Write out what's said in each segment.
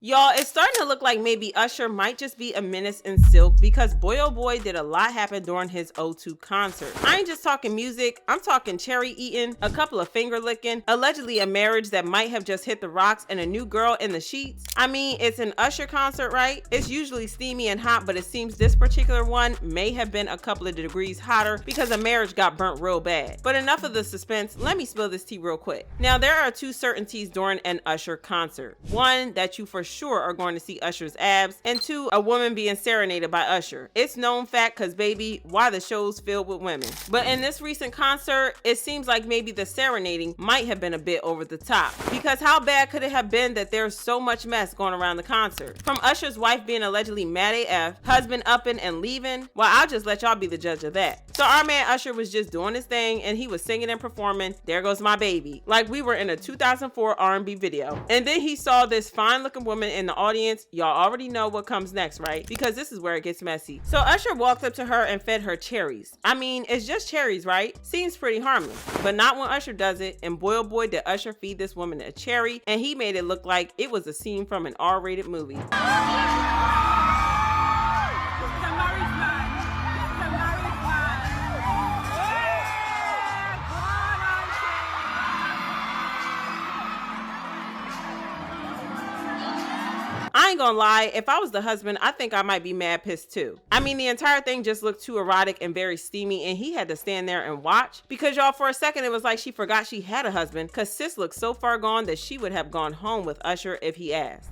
Y'all, it's starting to look like maybe Usher might just be a menace in silk because boy oh boy did a lot happen during his O2 concert. I ain't just talking music, I'm talking cherry eating, a couple of finger licking, allegedly a marriage that might have just hit the rocks, and a new girl in the sheets. I mean, it's an Usher concert, right? It's usually steamy and hot, but it seems this particular one may have been a couple of degrees hotter because a marriage got burnt real bad. But enough of the suspense, let me spill this tea real quick. Now, there are two certainties during an Usher concert. One, that you for sure are going to see Usher's abs, and two, a woman being serenaded by Usher. It's known fact because baby, why the show's filled with women. But in this recent concert, it seems like maybe the serenading might have been a bit over the top, because how bad could it have been that there's so much mess going around the concert? From Usher's wife being allegedly mad AF, husband upping and leaving, well, I'll just let y'all be the judge of that. So our man Usher was just doing his thing and he was singing and performing "There Goes My Baby" like we were in a 2004 R&B video. And then he saw this fine looking woman in the audience. Y'all already know what comes next, right? Because this is where it gets messy. So Usher walked up to her and fed her cherries. I mean, it's just cherries, right? Seems pretty harmless, but not when Usher does it. And boy oh boy did Usher feed this woman a cherry, and he made it look like it was a scene from an R-rated movie. I ain't gonna lie, if I was the husband, I think I might be mad pissed too. I mean, the entire thing just looked too erotic and very steamy, and he had to stand there and watch. Because y'all, for a second, it was like she forgot she had a husband, cause sis looked so far gone that she would have gone home with Usher if he asked.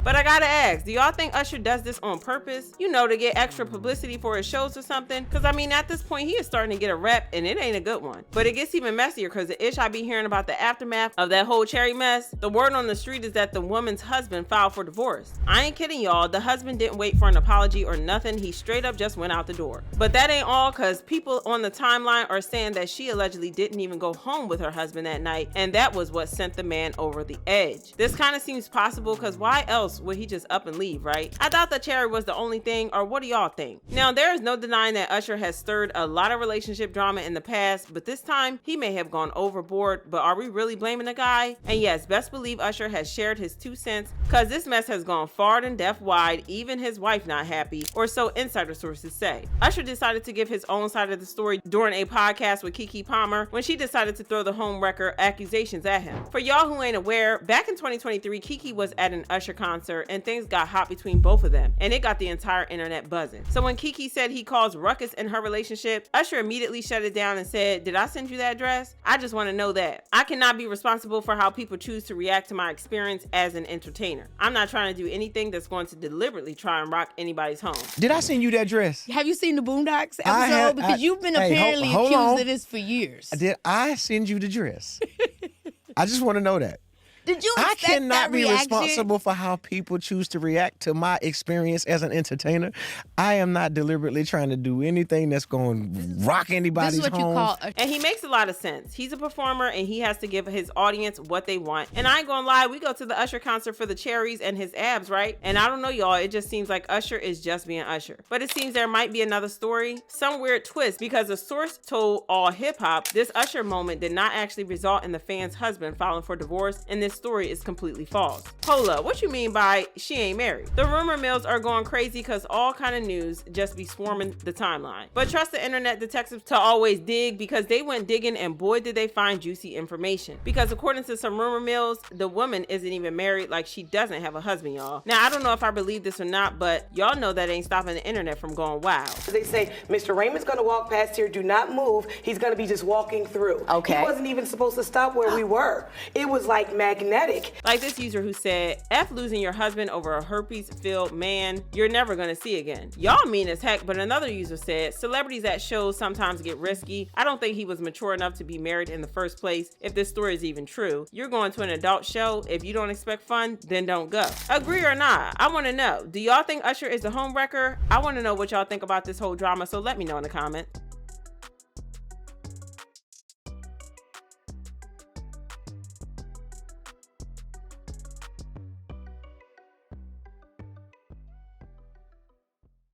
But I gotta ask, do y'all think Usher does this on purpose? You know, to get extra publicity for his shows or something? Cause I mean, at this point, he is starting to get a rep and it ain't a good one. But it gets even messier cause the ish I be hearing about the aftermath of that whole cherry mess. The word on the street is that the woman's husband filed for divorce. I ain't kidding y'all, the husband didn't wait for an apology or nothing. He straight up just went out the door. But that ain't all, cause people on the timeline are saying that she allegedly didn't even go home with her husband that night, and that was what sent the man over the edge. This kind of seems possible cause why else would he just up and leave, right? I thought the cherry was the only thing, or what do y'all think? Now, there is no denying that Usher has stirred a lot of relationship drama in the past, but this time he may have gone overboard. But are we really blaming the guy? And yes, best believe Usher has shared his 2 cents, cause this mess has gone far and depth wide, even his wife not happy, or so insider sources say. Usher decided to give his own side of the story during a podcast with Keke Palmer when she decided to throw the homewrecker accusations at him. For y'all who ain't aware, back in 2023, Keke was at an Usher concert and things got hot between both of them, and it got the entire internet buzzing. So when Keke said he caused ruckus in her relationship, Usher immediately shut it down and said, "Did I send you that dress? I just want to know that. I cannot be responsible for how people choose to react to my experience as an entertainer. I'm not trying to do anything that's going to deliberately try and rock anybody's home." Did I send you that dress? Have you seen the Boondocks episode? Because you've been apparently accused of this for years. Did I send you the dress? I just want to know that. Did you I expect cannot that be reaction? responsible for how people choose to react to my experience as an entertainer. I am not deliberately trying to do anything that's going to rock anybody's This is what home. you call And he makes a lot of sense. He's a performer and he has to give his audience what they want. And I ain't gonna lie, we go to the Usher concert for the cherries and his abs, right? And I don't know y'all, it just seems like Usher is just being Usher. But it seems there might be another story, some weird twist, because a source told All Hip Hop this Usher moment did not actually result in the fan's husband filing for divorce, and this story is completely false. Hold up, what you mean by she ain't married? The rumor mills are going crazy because all kind of news just be swarming the timeline. But trust the internet detectives to always dig, because they went digging and boy did they find juicy information. Because according to some rumor mills, the woman isn't even married, like she doesn't have a husband, y'all. Now I don't know if I believe this or not, but y'all know that ain't stopping the internet from going wild. They say Mr. Raymond's gonna walk past here, do not move. He's gonna be just walking through. Okay. He wasn't even supposed to stop where we were. It was like magnetic. Like this user who said, "F losing your husband over a herpes-filled man you're never gonna see again." Y'all mean as heck. But another user said, "Celebrities at shows sometimes get risky. I don't think he was mature enough to be married in the first place if this story is even true. You're going to an adult show. If you don't expect fun, then don't go." Agree or not? I want to know. Do y'all think Usher is a homewrecker? I want to know what y'all think about this whole drama, so let me know in the comments.